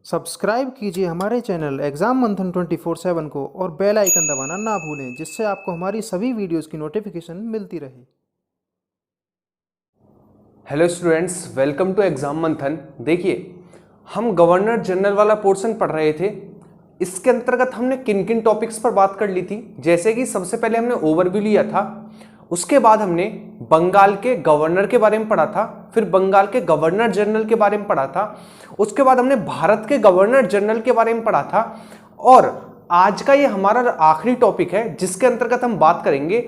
Subscribe कीजिए हमारे channel exam मंथन 24/7 को और बेल आइकन दबाना ना भूलें, जिससे आपको हमारी सभी वीडियोस की नोटिफिकेशन मिलती रहे। Hello students, welcome to exam Manthan. देखिए, हम गवर्नर जनरल वाला पोर्शन पढ़ रहे थे। इसके अंतर्गत हमने किन किन टॉपिक्स पर बात कर ली थी। जैसे कि सबसे पहले हमने ओवरव्यू लिया था, उसके बाद हमने बंगाल के गवर्नर के बारे में पढ़ा था, फिर बंगाल के गवर्नर जनरल के बारे में पढ़ा था, उसके बाद हमने भारत के गवर्नर जनरल के बारे में पढ़ा था। और आज का ये हमारा आखिरी टॉपिक है, जिसके अंतर्गत हम बात करेंगे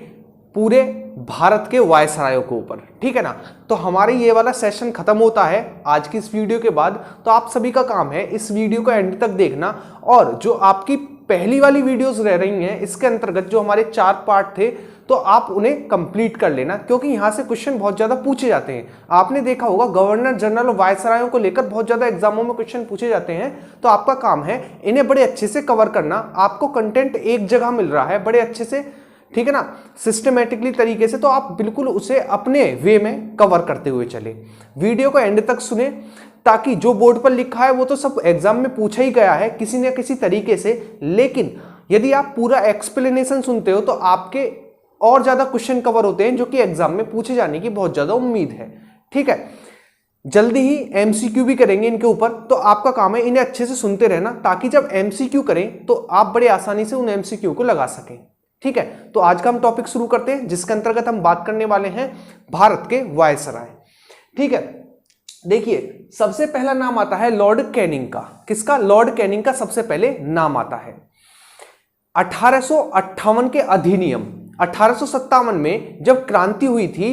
पूरे भारत के वायसरायों के ऊपर। ठीक है ना। तो हमारे ये वाला सेशन खत्म होता है आज की इस वीडियो के बाद। तो आप सभी का काम है इस वीडियो को एंड तक देखना, और जो आपकी पहली वाली वीडियोस रह रही हैं इसके अंतर्गत जो हमारे 4 पार्ट थे, तो आप उन्हें कंप्लीट कर लेना, क्योंकि यहां से क्वेश्चन बहुत ज्यादा पूछे जाते हैं। आपने देखा होगा गवर्नर जनरल और वायसरायों को लेकर बहुत ज्यादा एग्जामों में क्वेश्चन पूछे जाते हैं। तो आपका काम है इन्हें बड़े अच्छे से कवर करना। आपको कंटेंट एक जगह मिल रहा है बड़े अच्छे से, ठीक है ना, सिस्टमेटिकली तरीके से, तो आप बिल्कुल उसे अपने वे में कवर करते हुए चले। वीडियो को एंड तक सुने, ताकि जो बोर्ड पर लिखा है वो तो सब एग्जाम में पूछा ही गया है किसी न किसी तरीके से, लेकिन यदि आप पूरा एक्सप्लेनेशन सुनते हो तो आपके और ज्यादा क्वेश्चन कवर होते हैं, जो कि एग्जाम में पूछे जाने की बहुत ज्यादा उम्मीद है। ठीक है, जल्दी ही एमसीक्यू भी करेंगे इनके ऊपर, तो आपका काम है इन्हें अच्छे से सुनते रहना, ताकि जब एमसीक्यू करें तो आप बड़े आसानी से उन एमसीक्यू को लगा सकें। ठीक है, तो आज का हम टॉपिक शुरू करते हैं, जिसके अंतर्गत हम बात करने वाले हैं भारत के वायसराय। ठीक है, देखिए सबसे पहला नाम आता है लॉर्ड कैनिंग का। किसका? लॉर्ड कैनिंग का सबसे पहले नाम आता है। 1858 के अधिनियम, 1857 में जब क्रांति हुई थी,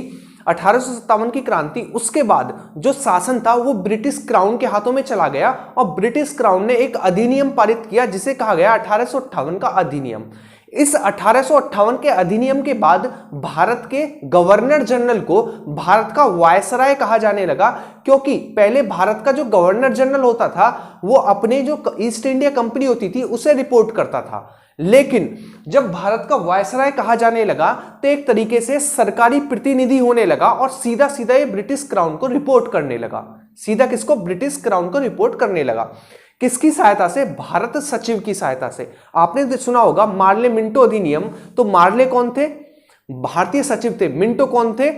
1857 की क्रांति, उसके बाद जो शासन था वो ब्रिटिश क्राउन के हाथों में चला गया, और ब्रिटिश क्राउन ने एक अधिनियम पारित किया जिसे कहा गया 1858 का अधिनियम। इस 1858 के अधिनियम के बाद भारत के गवर्नर जनरल को भारत का वायसराय कहा जाने लगा, क्योंकि पहले भारत का जो गवर्नर जनरल होता था वो अपने जो ईस्ट इंडिया कंपनी होती थी उसे रिपोर्ट करता था, लेकिन जब भारत का वायसराय कहा जाने लगा तो एक तरीके से सरकारी प्रतिनिधि होने लगा, और सीधा सीधा ये ब्रिटिश क्राउन को रिपोर्ट करने लगा। सीधा किसको? ब्रिटिश क्राउन को रिपोर्ट करने लगा। किसकी सहायता से? भारत सचिव की सहायता से। आपने सुना होगा मार्ले मिंटो अधिनियम। तो मार्ले कौन थे? भारतीय सचिव थे। मिंटो कौन थे?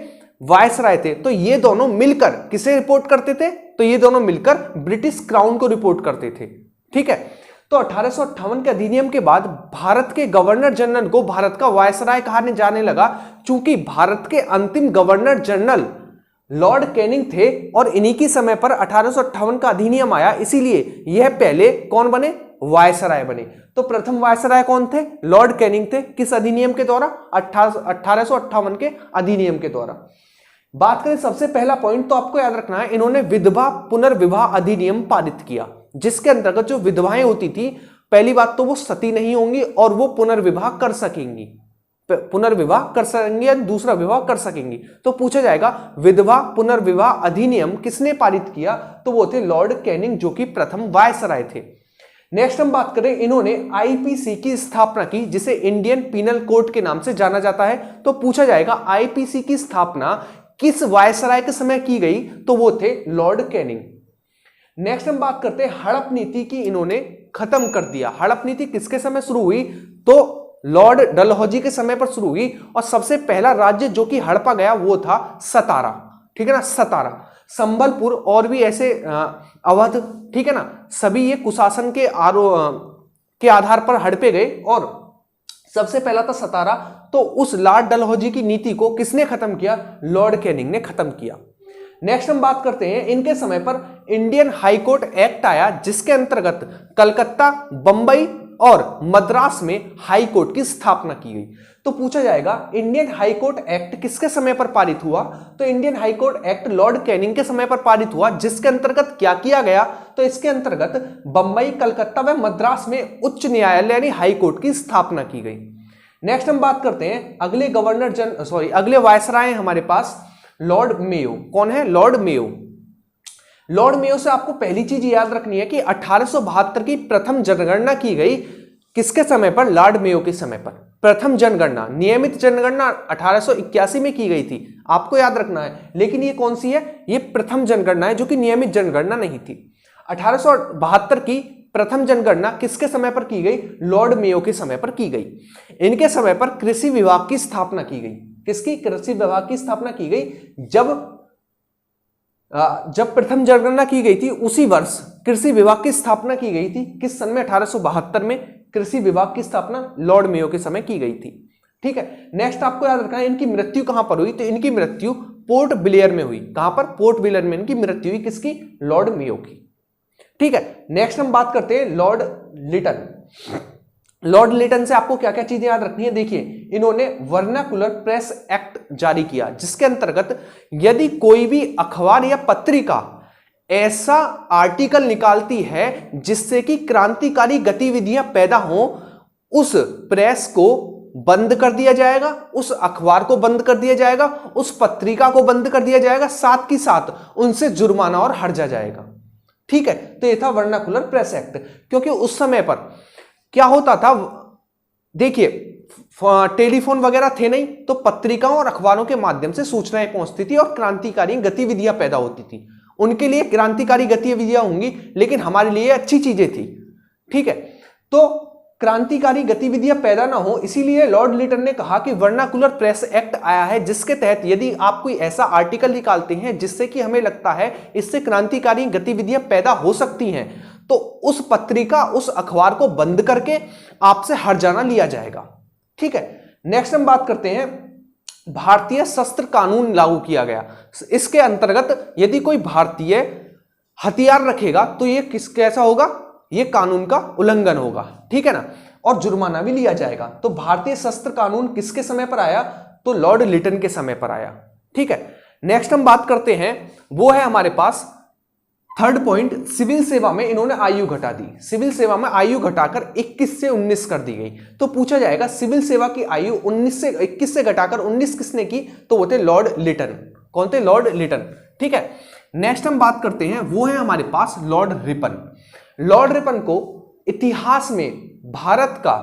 वायसराय थे। तो ये दोनों मिलकर किसे रिपोर्ट करते थे? तो ये दोनों मिलकर ब्रिटिश क्राउन को रिपोर्ट करते थे। ठीक है, तो 1858 के अधिनियम के बाद भारत के गवर्नर जनरल को भारत का वायसराय कहा जाने लगा, चूंकि भारत के अंतिम गवर्नर जनरल लॉर्ड कैनिंग थे, और इन्हीं की समय पर 1858 का अधिनियम आया, इसीलिए यह पहले कौन बने? वायसराय बने। तो प्रथम वायसराय कौन थे? लॉर्ड कैनिंग थे। किस अधिनियम के द्वारा? 1858 के अधिनियम के द्वारा। बात करें सबसे पहला पॉइंट, तो आपको याद रखना है इन्होंने विधवा पुनर्विवाह अधिनियम पारित किया, जिसके अंतर्गत जो विधवाएं होती थी, पहली बात तो वो सती नहीं होंगी और वो पुनर्विवाह कर सकेंगी, या दूसरा विवाह कर सकेंगी। तो पूछा जाएगा विधवा पुनर्विवाह अधिनियम किसने पारित किया? तो वो थे लॉर्ड कैनिंग, जो कि प्रथम वायसराय थे। नेक्स्ट हम बात करें, इन्होंने आईपीसी की स्थापना की, जिसे इंडियन पीनल कोड के नाम से जाना जाता है। तो पूछा जाएगा आईपीसी की स्थापना किस वायसराय के समय की गई? तो वो थे लॉर्ड कैनिंग। नेक्स्ट हम बात करते हैं हड़प नीति की, इन्होंने खत्म कर दिया। हड़प नीति किसके समय शुरू हुई? तो लॉर्ड डलहौजी के समय पर शुरू हुई, और सबसे पहला राज्य जो कि हड़पा गया वो था सतारा। ठीक है ना, सतारा, संबलपुर और भी ऐसे अवध, ठीक है ना, सभी ये कुशासन के आधार पर हड़पे गए, और सबसे पहला था सतारा। तो उस लॉर्ड डलहौजी की नीति को किसने खत्म किया? लॉर्ड कैनिंग ने खत्म किया। नेक्स्ट हम बात करते हैं, इनके समय पर इंडियन हाई कोर्ट एक्ट आया, जिसके अंतर्गत कलकत्ता, बंबई और मद्रास में हाई कोर्ट की स्थापना की गई। तो पूछा जाएगा इंडियन हाई कोर्ट एक्ट किसके समय पर पारित हुआ? तो Indian high court act Lord Canning के समय पर पारित हुआ, जिसके अंतर्गत क्या किया गया? तो इसके अंतर्गत बंबई, कलकत्ता व मद्रास में उच्च न्यायालय यानी हाई कोर्ट की स्थापना की गई। नेक्स्ट हम बात करते हैं अगले वायसराय हैं हमारे पास लॉर्ड मेयो। कौन है? Lord Mayo. लॉर्ड मेयो से आपको पहली चीज याद रखनी है कि 1872 की प्रथम जनगणना की गई। किसके समय पर? लॉर्ड मेयो के समय पर। प्रथम जनगणना, नियमित जनगणना 1881 में की गई थी, आपको याद रखना है, लेकिन ये कौन सी है? ये प्रथम जनगणना है, जो कि नियमित जनगणना नहीं थी। 1872 की प्रथम जनगणना किसके समय पर की गई? लॉर्ड मेयो के समय पर की गई। इनके समय पर कृषि विभाग की स्थापना की गई। किसकी? कृषि विभाग की स्थापना की गई। जब प्रथम जनगणना की गई थी उसी वर्ष कृषि विभाग की स्थापना की गई थी। किस सन में? 1872 में कृषि विभाग की स्थापना लॉर्ड मेयो के समय की गई थी। ठीक है, नेक्स्ट आपको याद रखना है इनकी मृत्यु कहां पर हुई? तो इनकी मृत्यु पोर्ट ब्लेयर में हुई। कहां पर? पोर्ट ब्लेयर में इनकी मृत्यु हुई। किसकी? लॉर्ड मेयो की। ठीक है, नेक्स्ट हम बात करते हैं लॉर्ड लिटन। लॉर्ड लिटन से आपको क्या क्या चीजें याद रखनी है? देखिए, इन्होंने वर्नाकुलर प्रेस एक्ट जारी किया, जिसके अंतर्गत यदि कोई भी अखबार या पत्रिका ऐसा आर्टिकल निकालती है जिससे कि क्रांतिकारी गतिविधियां पैदा हो, उस प्रेस को बंद कर दिया जाएगा, उस अखबार को बंद कर दिया जाएगा, उस पत्रिका को बंद कर दिया जाएगा, साथ ही साथ उनसे जुर्माना और हर्जा जाएगा। ठीक है, तो यह था वर्नाकुलर प्रेस एक्ट। क्योंकि उस समय पर क्या होता था, देखिए टेलीफोन वगैरह थे नहीं, तो पत्रिकाओं और अखबारों के माध्यम से सूचनाएं पहुंचती थी और क्रांतिकारी गतिविधियां पैदा होती थी। उनके लिए क्रांतिकारी गतिविधियां होंगी, लेकिन हमारे लिए अच्छी चीजें थी। ठीक है, तो क्रांतिकारी गतिविधियां पैदा ना हो, इसीलिए लॉर्ड लिटन ने कहा कि वर्नाकुलर प्रेस एक्ट आया है, जिसके तहत यदि आप कोई ऐसा आर्टिकल निकालते हैं जिससे कि हमें लगता है इससे क्रांतिकारी गतिविधियां पैदा हो सकती हैं, तो उस पत्रिका, उस अखबार को बंद करके आपसे हर्जाना लिया जाएगा। ठीक है, नेक्स्ट हम बात करते हैं भारतीय शस्त्र कानून लागू किया गया। इसके अंतर्गत यदि कोई भारतीय हथियार रखेगा तो ये कैसा होगा? ये कानून का उल्लंघन होगा। ठीक है ना, और जुर्माना भी लिया जाएगा। तो भारतीय शस्त्र कानून किसके समय पर आया? तो लॉर्ड लिटन के समय पर आया। ठीक है, नेक्स्ट हम बात करते हैं, वो है हमारे पास थर्ड पॉइंट, सिविल सेवा में इन्होंने आयु घटा दी। सिविल सेवा में आयु घटाकर 21 से 19 कर दी गई। तो पूछा जाएगा सिविल सेवा की आयु 21 से घटाकर 19 किसने की? तो वो थे लॉर्ड लिटन। कौन थे? लॉर्ड लिटन। ठीक है, नेक्स्ट हम बात करते हैं, वो है हमारे पास लॉर्ड रिपन। लॉर्ड रिपन को इतिहास में भारत का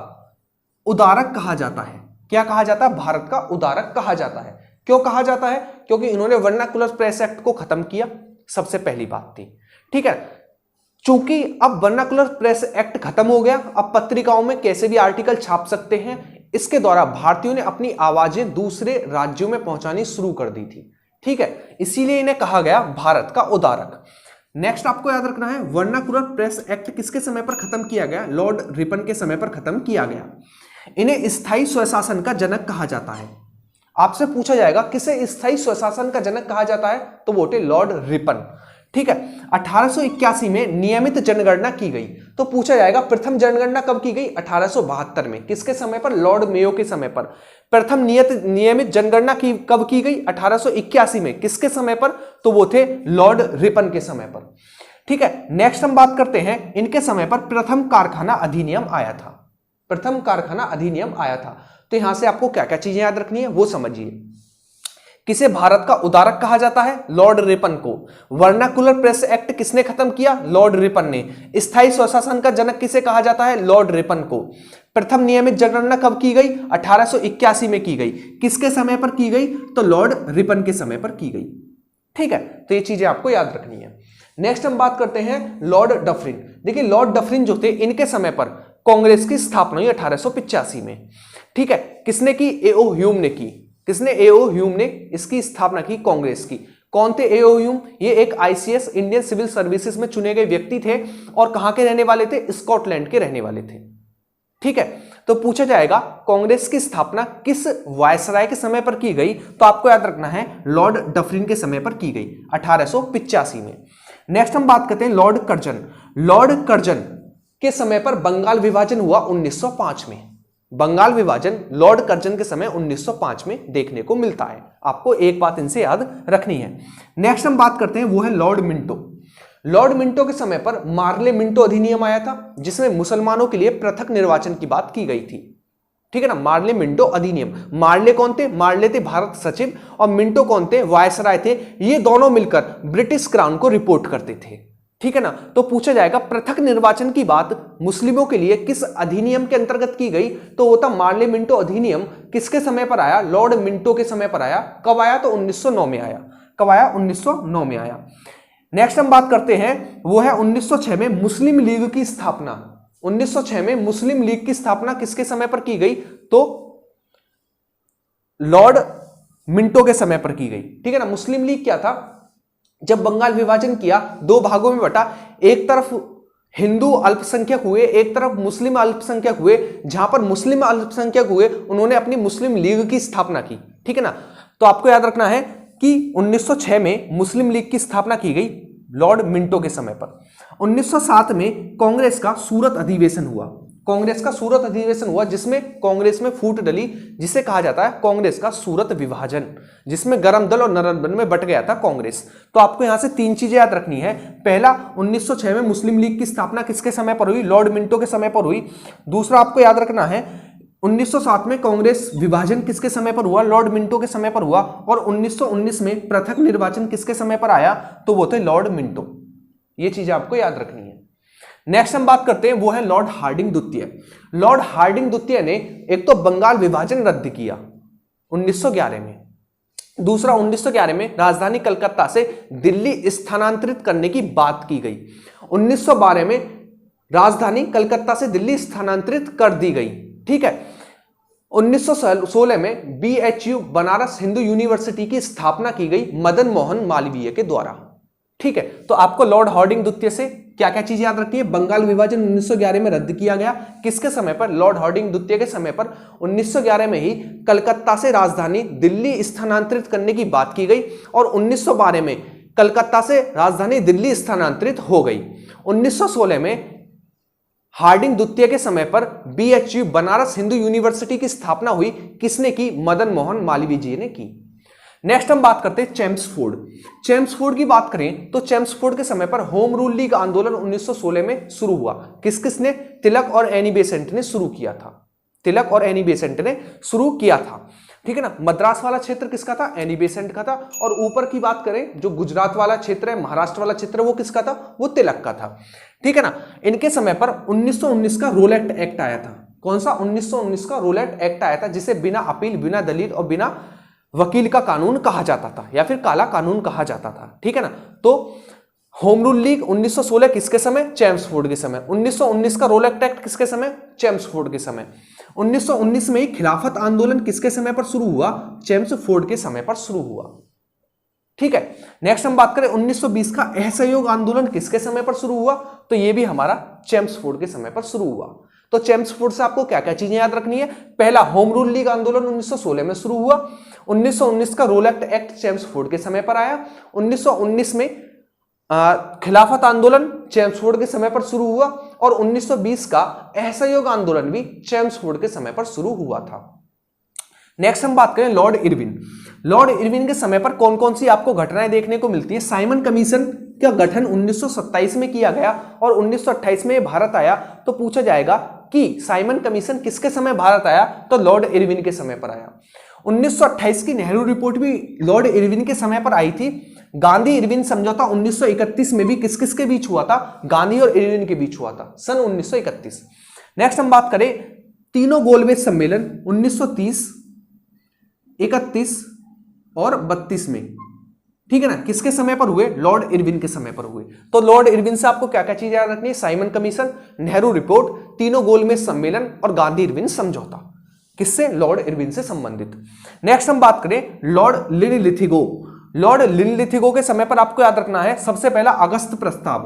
उदारक कहा जाता है। क्या कहा जाता है? भारत का उदारक कहा जाता है। क्यों कहा जाता है? क्योंकि इन्होंने वर्नाकुलर प्रेस एक्ट को खत्म किया, सबसे पहली बात थी। ठीक है, चूंकि अब वर्नाकुलर प्रेस एक्ट खत्म हो गया, अब पत्रिकाओं में कैसे भी आर्टिकल छाप सकते हैं। इसके द्वारा भारतीयों ने अपनी आवाजें दूसरे राज्यों में पहुंचानी शुरू कर दी थी। ठीक है, इसीलिए इन्हें कहा गया भारत का उदारक। नेक्स्ट आपको याद रखना है, वर्नाकुलर प्रेस एक्ट किसके समय पर खत्म किया गया? लॉर्ड रिपन के समय पर खत्म किया गया। इन्हें स्थायी स्वशासन का जनक कहा जाता है। आपसे पूछा जाएगा किसे स्थायी स्वशासन का जनक कहा जाता है? तो वो थे लॉर्ड रिपन। ठीक है, 1881 में नियमित जनगणना की गई। तो पूछा जाएगा प्रथम जनगणना कब की गई? 1872 में। किसके समय पर? लॉर्ड मेयो के समय पर। प्रथम नियमित जनगणना कब की गई? 1881 में। किसके समय पर? तो वो थे लॉर्ड रिपन के समय पर। ठीक है, नेक्स्ट हम बात करते हैं, इनके समय पर प्रथम कारखाना अधिनियम आया था। प्रथम कारखाना अधिनियम आया था। तो यहां से आपको क्या क्या चीजें याद रखनी है वो समझिए। किसे भारत का उदारक कहा जाता है? लॉर्ड रिपन को। वर्नाकुलर प्रेस एक्ट किसने खत्म किया? लॉर्ड रिपन ने। स्थायी स्वशासन का जनक किसे कहा जाता है? लॉर्ड रिपन को। प्रथम नियमित जनगणना कब की गई? 1881 में की गई। किसके समय पर की गई? तो लॉर्ड रिपन के समय पर की गई। ठीक है, तो ये चीजें आपको याद रखनी है। नेक्स्ट हम बात करते हैं लॉर्ड डफरिन। देखिए, लॉर्ड डफरिन जो थे, इनके समय पर कांग्रेस की स्थापना हुई 1885 में। ठीक है, किसने की? एओ ह्यूम ने की। किसने? एओ ह्यूम ने इसकी स्थापना की, कांग्रेस की। कौन थे एओ ह्यूम? ये एक आईसीएस इंडियन सिविल सर्विसेज में चुने गए व्यक्ति थे और कहां के रहने वाले थे? स्कॉटलैंड के रहने वाले थे। ठीक है, तो पूछा जाएगा कांग्रेस की स्थापना किस वायसराय के समय पर की गई? तो आपको याद रखना है लॉर्ड डफरिन के समय पर की गई, 1885 में। नेक्स्ट हम बात करते हैं लॉर्ड कर्जन। लॉर्ड कर्जन के समय पर बंगाल विभाजन हुआ 1905 में। बंगाल विभाजन लॉर्ड कर्जन के समय 1905 में देखने को मिलता है। आपको एक बात इनसे याद रखनी है। नेक्स्ट हम बात करते हैं, वो है लॉर्ड मिंटो। लॉर्ड मिंटो के समय पर मार्ले मिंटो अधिनियम आया था, जिसमें मुसलमानों के लिए पृथक निर्वाचन की बात की गई थी। ठीक है ना, मार्ले मिंटो अधिनियम। मार्ले कौन थे? मार्ले थे भारत सचिव, और मिंटो कौन थे? वायसराय थे। ये दोनों मिलकर ब्रिटिश क्राउन को रिपोर्ट करते थे। ठीक है ना, तो पूछा जाएगा पृथक निर्वाचन की बात मुस्लिमों के लिए किस अधिनियम के अंतर्गत की गई? तो वो था मार्ले मिंटो अधिनियम। किसके समय पर आया? लॉर्ड मिंटो के समय पर आया। कब आया? तो 1909 में आया। कब आया? 1909 में आया। नेक्स्ट हम बात करते हैं वो है 1906 में मुस्लिम लीग की स्थापना। 1906 में मुस्लिम लीग की स्थापना किसके समय पर की गई? तो लॉर्ड मिंटो के समय पर की गई। ठीक है ना। मुस्लिम लीग क्या था? जब बंगाल विभाजन किया, दो भागों में बटा, एक तरफ हिंदू अल्पसंख्यक हुए, एक तरफ मुस्लिम अल्पसंख्यक हुए। जहां पर मुस्लिम अल्पसंख्यक हुए उन्होंने अपनी मुस्लिम लीग की स्थापना की। ठीक है ना। तो आपको याद रखना है कि 1906 में मुस्लिम लीग की स्थापना की गई लॉर्ड मिंटो के समय पर। 1907 में कांग्रेस का सूरत अधिवेशन हुआ। कांग्रेस का सूरत अधिवेशन हुआ जिसमें कांग्रेस में फूट डली, जिसे कहा जाता है कांग्रेस का सूरत विभाजन, जिसमें गरम दल और नरम दल में बट गया था कांग्रेस। तो आपको यहां से तीन चीजें याद रखनी है। पहला, 1906 में मुस्लिम लीग की स्थापना किसके समय पर हुई? लॉर्ड मिंटो के समय पर हुई। दूसरा आपको याद रखना है 1907 में कांग्रेस विभाजन किसके समय पर हुआ? लॉर्ड मिंटो के समय पर हुआ। और 1919 में पृथक निर्वाचन किसके समय पर आया? तो वो थे लॉर्ड मिंटो। ये चीजें आपको याद रखनी है। नेक्स्ट हम बात करते हैं वो है लॉर्ड हार्डिंग द्वितीय। लॉर्ड हार्डिंग द्वितीय ने एक तो बंगाल विभाजन रद्द किया 1911 में, दूसरा 1911 में राजधानी कलकत्ता से दिल्ली स्थानांतरित करने की बात की गई। 1912 में राजधानी कलकत्ता से दिल्ली स्थानांतरित कर दी गई। ठीक है। 1916 में BHU बनारस हिंदू यूनिवर्सिटी की स्थापना की गई मदन मोहन मालवीय के द्वारा। ठीक है। तो आपको लॉर्ड हार्डिंग द्वितीय से क्या क्या चीज याद रखनी है? बंगाल विभाजन 1911 में रद्द किया गया। किसके समय पर? लॉर्ड हार्डिंग द्वितीय के समय पर। 1911 में ही कलकत्ता से राजधानी दिल्ली स्थानांतरित करने की बात की गई और 1912 में कलकत्ता से राजधानी दिल्ली स्थानांतरित हो गई। 1916 में हार्डिंग द्वितीय के समय पर BHU बनारस हिंदू यूनिवर्सिटी की स्थापना हुई। किसने की? मदन मोहन मालवीय जी ने की। नेक्स्ट हम बात करते हैं चेम्सफोर्ड। चेम्सफोर्ड की बात करें तो चेम्सफोर्ड के समय पर होम रूल लीग आंदोलन 1916 में शुरू हुआ। किस किसने? तिलक और एनी बेसेंट ने शुरू किया था। तिलक और एनी बेसेंट ने शुरू किया था। ठीक है ना। मद्रास वाला क्षेत्र किसका था? एनी बेसेंट का था। और ऊपर की बात करें जो गुजरात वाला क्षेत्र है, महाराष्ट्र वाला क्षेत्र, वो किसका था? वो तिलक का था। ठीक है ना। इनके समय पर 1919 का रोलेट एक्ट आया था। कौन सा? 1919 का रोलेट एक्ट आया था, जिसे बिना अपील, बिना दलील और बिना वकील का कानून कहा जाता था या फिर काला कानून कहा जाता था। ठीक है ना। तो होम रूल लीग 1916 किसके समय? चेम्सफोर्ड के समय। 1919 का रोलेट एक्ट किसके समय? चेम्सफोर्ड के समय। 1919 में ही खिलाफत आंदोलन किसके समय पर शुरू हुआ? चेम्सफोर्ड के समय पर शुरू हुआ। ठीक है। नेक्स्ट हम बात करें 1920 का असहयोग आंदोलन किसके समय पर शुरू हुआ? तो ये भी हमारा चेम्सफोर्ड के समय पर शुरू हुआ। तो चेम्सफोर्ड से आपको क्या क्या चीजें याद रखनी है? पहला, होम रूल लीग आंदोलन 1916 में शुरू हुआ। 1919 का रोलेट एक्ट चेम्सफोर्ड के समय पर आया। 1919 में खिलाफत आंदोलन चेम्सफोर्ड के समय पर शुरू हुआ और 1920 का असहयोग आंदोलन भी चेम्सफोर्ड के समय पर शुरू हुआ था। नेक्स्ट हम बात करें लॉर्ड इरविन। लॉर्ड इरविन के समय पर कौन कौन सी आपको घटनाएं देखने को मिलती है? साइमन कमीशन का गठन 1927 में किया गया और 1928 में भारत आया। तो पूछा जाएगा कि साइमन कमीशन किसके समय भारत आया? तो लॉर्ड इरविन के समय पर आया। 1928 की नेहरू रिपोर्ट भी लॉर्ड इरविन के समय पर आई थी। गांधी इरविन समझौता 1931 में भी किस किस के बीच हुआ था? गांधी और इरविन के बीच हुआ था, सन 1931। नेक्स्ट हम बात करें तीनों गोलमेज सम्मेलन 1930, 31 और 32 में। ठीक है ना। किसके समय पर हुए? लॉर्ड इरविन के समय पर हुए। तो लॉर्ड इरविन से आपको क्या क्या चीजें याद रखनी है? साइमन कमीशन, नेहरू रिपोर्ट, तीनों गोलमेज सम्मेलन और गांधी इरविन समझौता। किससे? लॉर्ड इरविन से संबंधित। नेक्स्ट हम बात करें लॉर्ड लिनलिथिगो। लॉर्ड लिनलिथिगो के समय पर आपको याद रखना है सबसे पहला अगस्त प्रस्ताव।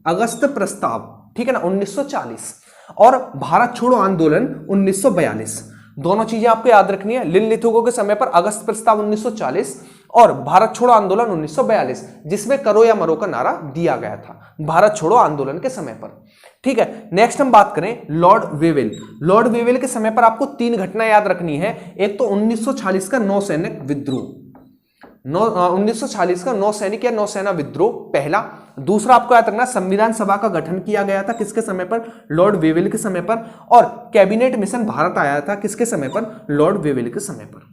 अगस्त प्रस्ताव, ठीक है ना, 1940 और भारत छोड़ो आंदोलन 1942। दोनों चीजें आपको याद रखनी है। लिनलिथिगो के समय पर अगस्त प्रस्ताव 1940 और भारत छोड़ो आंदोलन 1942, जिसमें करो या मरो का नारा दिया गया था भारत छोड़ो आंदोलन के समय पर। ठीक है। नेक्स्ट हम बात करें लॉर्ड वेवेल। लॉर्ड वेवेल के समय पर आपको तीन घटना याद रखनी है। एक तो 1940 का नौसैनिक विद्रोह, 1940 का नौसैनिक या नौसेना विद्रोह पहला। दूसरा आपको याद रखना संविधान सभा का गठन किया गया था किसके समय पर? लॉर्ड वेवेल के समय पर। और कैबिनेट मिशन भारत आया था किसके समय पर? लॉर्ड वेवेल के समय पर।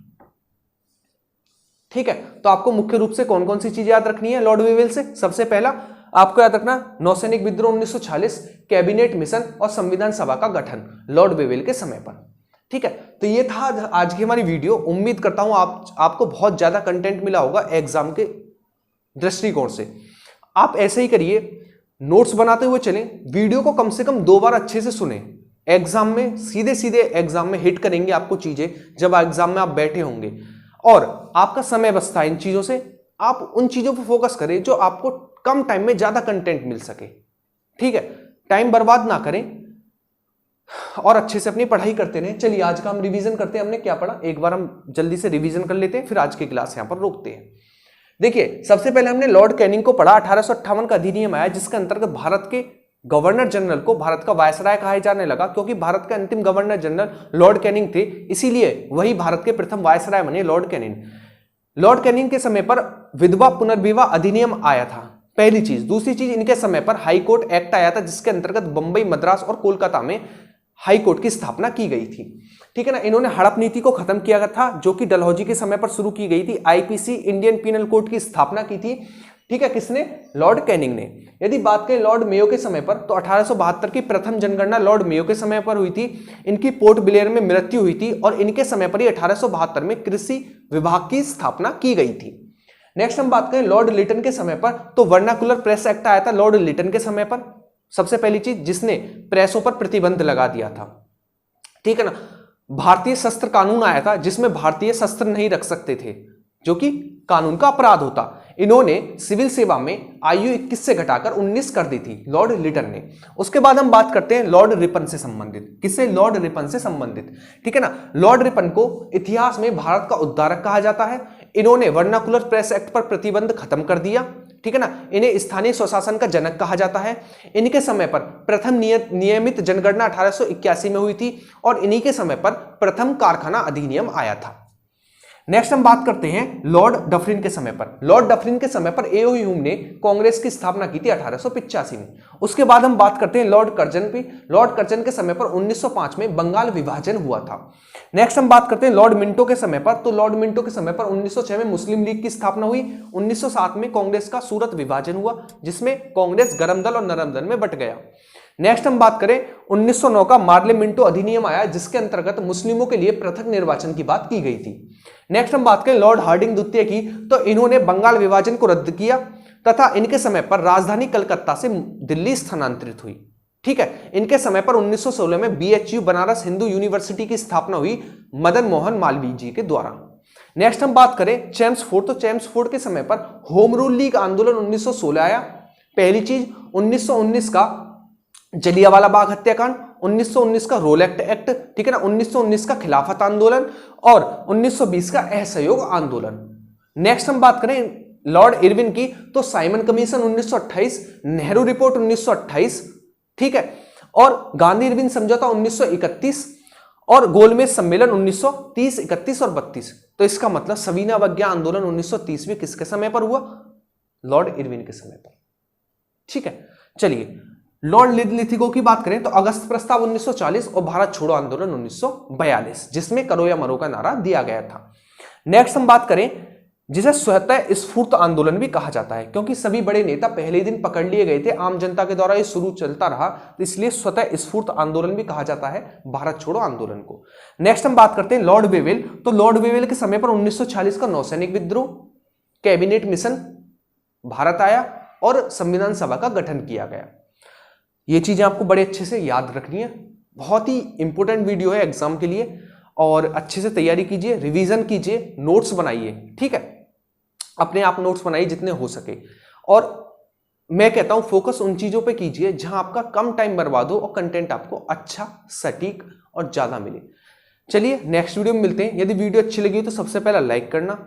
ठीक है। तो आपको मुख्य रूप से कौन कौन सी चीजें याद रखनी है लॉर्ड वेवेल से? सबसे पहला आपको याद रखना नौसैनिक विद्रोह 1940, कैबिनेट मिशन और संविधान सभा का गठन लॉर्ड वेवेल के समय पर। ठीक है। तो ये था आज की हमारी वीडियो। उम्मीद करता हूं आपको बहुत ज्यादा कंटेंट मिला होगा एग्जाम के दृष्टिकोण से। आप ऐसे ही करिए, नोट्स बनाते हुए चलें, वीडियो को कम से कम 2 बार अच्छे से सुने। एग्जाम में सीधे सीधे एग्जाम में हिट करेंगे आपको चीजें जब एग्जाम में आप बैठे होंगे, और आपका समय बचता है इन चीजों से। आप उन चीजों पर फोकस करें जो आपको कम टाइम में ज्यादा कंटेंट मिल सके, ठीक है। टाइम बर्बाद ना करें और अच्छे से अपनी पढ़ाई करते रहें। चलिए आज का हम रिवीजन करते हैं, हमने क्या पढ़ा एक बार हम जल्दी से रिवीजन कर लेते हैं, फिर आज की क्लास यहां पर रोकते हैं। देखिए सबसे पहले हमने लॉर्ड कैनिंग को पढ़ा। 1858 का अधिनियम आया जिसके अंतर्गत भारत के गवर्नर जनरल को भारत का वायसराय कहा जाने लगा, क्योंकि भारत के अंतिम गवर्नर जनरल लॉर्ड कैनिंग थे, इसीलिए वही भारत के प्रथम वायसराय बने लॉर्ड कैनिंग। लॉर्ड कैनिंग के समय पर विधवा पुनर्विवाह अधिनियम आया था, पहली चीज। दूसरी चीज, इनके समय पर हाई कोर्ट एक्ट आया था जिसके अंतर्गत बंबई, मद्रास और कोलकाता में हाई कोर्ट की स्थापना की गई थी, ठीक है ना। इन्होंने हड़प नीति को खत्म किया था जो कि डलहौजी के समय पर शुरू की गई थी। आईपीसी इंडियन पीनल कोड की स्थापना की थी, ठीक है, किसने? लॉर्ड कैनिंग ने। यदि बात करें लॉर्ड मेयो के समय पर, तो 1872 की प्रथम जनगणना लॉर्ड मेयो के समय पर हुई थी। इनकी पोर्ट ब्लेयर में मृत्यु हुई थी और इनके समय पर ही 1872 में कृषि विभाग की स्थापना की गई थी। नेक्स्ट हम बात करें लॉर्ड लिटन के समय पर, तो वर्नाकुलर प्रेस एक्ट आया था लॉर्ड लिटन के समय पर, सबसे पहली चीज जिसने प्रेसों पर प्रतिबंध लगा दिया था, ठीक है ना। भारतीय शस्त्र कानून आया था जिसमें भारतीय शस्त्र नहीं रख सकते थे, जो कि कानून का अपराध होता। इन्होंने सिविल सेवा में आयु 21 से घटाकर 19 कर दी थी लॉर्ड लिटन ने। उसके बाद हम बात करते हैं लॉर्ड रिपन से संबंधित। किससे? लॉर्ड रिपन से संबंधित, ठीक है ना। लॉर्ड रिपन को इतिहास में भारत का उद्धारक कहा जाता है। इन्होंने वर्नाकुलर प्रेस एक्ट पर प्रतिबंध खत्म कर दिया, ठीक है ना। इन्हें स्थानीय स्वशासन का जनक कहा जाता है। इनके समय पर प्रथम नियमित जनगणना 1881 में हुई थी और इन्हीं के समय पर प्रथम कारखाना अधिनियम आया था। नेक्स्ट हम बात करते हैं लॉर्ड डफरिन के समय पर। लॉर्ड डफरिन के समय पर ए.ओ. ह्यूम ने कांग्रेस की स्थापना की थी 1885 में। उसके बाद हम बात करते हैं लॉर्ड कर्जन पे। लॉर्ड कर्जन के समय पर 1905 में बंगाल विभाजन हुआ था। नेक्स्ट हम बात करते हैं लॉर्ड मिंटो के समय पर। तो लॉर्ड मिंटो के समय पर 1906 में मुस्लिम लीग की स्थापना हुई। 1907 में कांग्रेस का सूरत विभाजन हुआ जिसमें कांग्रेस गरम दल और नरम दल में बट गया। नेक्स्ट हम बात करें 1909 का मार्ले मिंटो अधिनियम आया जिसके अंतर्गत मुस्लिमों के लिए पृथक निर्वाचन की बात की गई थी। नेक्स्ट हम बात करें लॉर्ड हार्डिंग द्वितीय की, तो इन्होंने बंगाल विभाजन को रद्द किया तथा इनके समय पर राजधानी कलकत्ता से दिल्ली स्थानांतरित हुई, ठीक है। इनके समय पर 1916 में BHU बनारस हिंदू यूनिवर्सिटी की स्थापना हुई मदन मोहन मालवीय जी के द्वारा। नेक्स्ट हम बात करें चेम्सफोर्ड, तो चेम्सफोर्ड के समय पर होम रूल लीग आंदोलन 1916 आया। पहली चीज 1919 का जलियांवाला बाग हत्याकांड, 1919 का रोलेक्ट एक्ट, ठीक है ना, 1919 का खिलाफत आंदोलन और 1920 का असहयोग आंदोलन। नेक्स्ट हम बात करें लॉर्ड इरविन की, तो साइमन कमीशन 1928, नेहरू रिपोर्ट 1928, ठीक है, और गांधी इरविन समझौता 1931 और गोलमेज सम्मेलन 1930, 31 और 32। तो इसका मतलब सविनय अवज्ञा आंदोलन 1930 में किसके समय पर हुआ? लॉर्ड इरविन के समय पर, ठीक है। चलिए लॉर्ड लिथिगो की बात करें तो अगस्त प्रस्ताव 1940 और भारत छोड़ो आंदोलन 1942 जिसमें करो या मरो का नारा दिया गया था। नेक्स्ट हम बात करें जिसे स्वतः स्फूर्त आंदोलन भी कहा जाता है, क्योंकि सभी बड़े नेता पहले ही दिन पकड़ लिए गए थे, आम जनता के द्वारा ये शुरू चलता रहा, तो इसलिए स्वतः स्फूर्त आंदोलन भी कहा जाता है भारत छोड़ो आंदोलन को। नेक्स्ट हम बात करते हैं लॉर्ड वेवेल, तो लॉर्ड वेवेल के समय पर 1946 का नौसैनिक विद्रोह, कैबिनेट मिशन भारत आया और संविधान सभा का गठन किया गया। ये चीजें आपको बड़े अच्छे से याद रखनी है, बहुत ही इंपॉर्टेंट वीडियो है एग्जाम के लिए, और अच्छे से तैयारी कीजिए, रिवीजन कीजिए, नोट्स बनाइए, ठीक है, अपने आप नोट्स बनाइए जितने हो सके। और मैं कहता हूं फोकस उन चीजों पे कीजिए जहां आपका कम टाइम बर्बाद हो और कंटेंट आपको अच्छा, सटीक और ज्यादा मिले। चलिए नेक्स्ट वीडियो में मिलते हैं। यदि वीडियो अच्छी लगी तो सबसे पहला लाइक करना,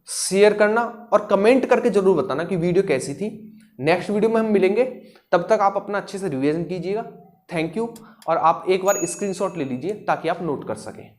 शेयर करना और कमेंट करके जरूर बताना कि वीडियो कैसी थी। नेक्स्ट वीडियो में हम मिलेंगे, तब तक आप अपना अच्छे से रिवीजन कीजिएगा। Thank you. और आप एक बार स्क्रीनशॉट ले लीजिए ताकि आप नोट कर सकें।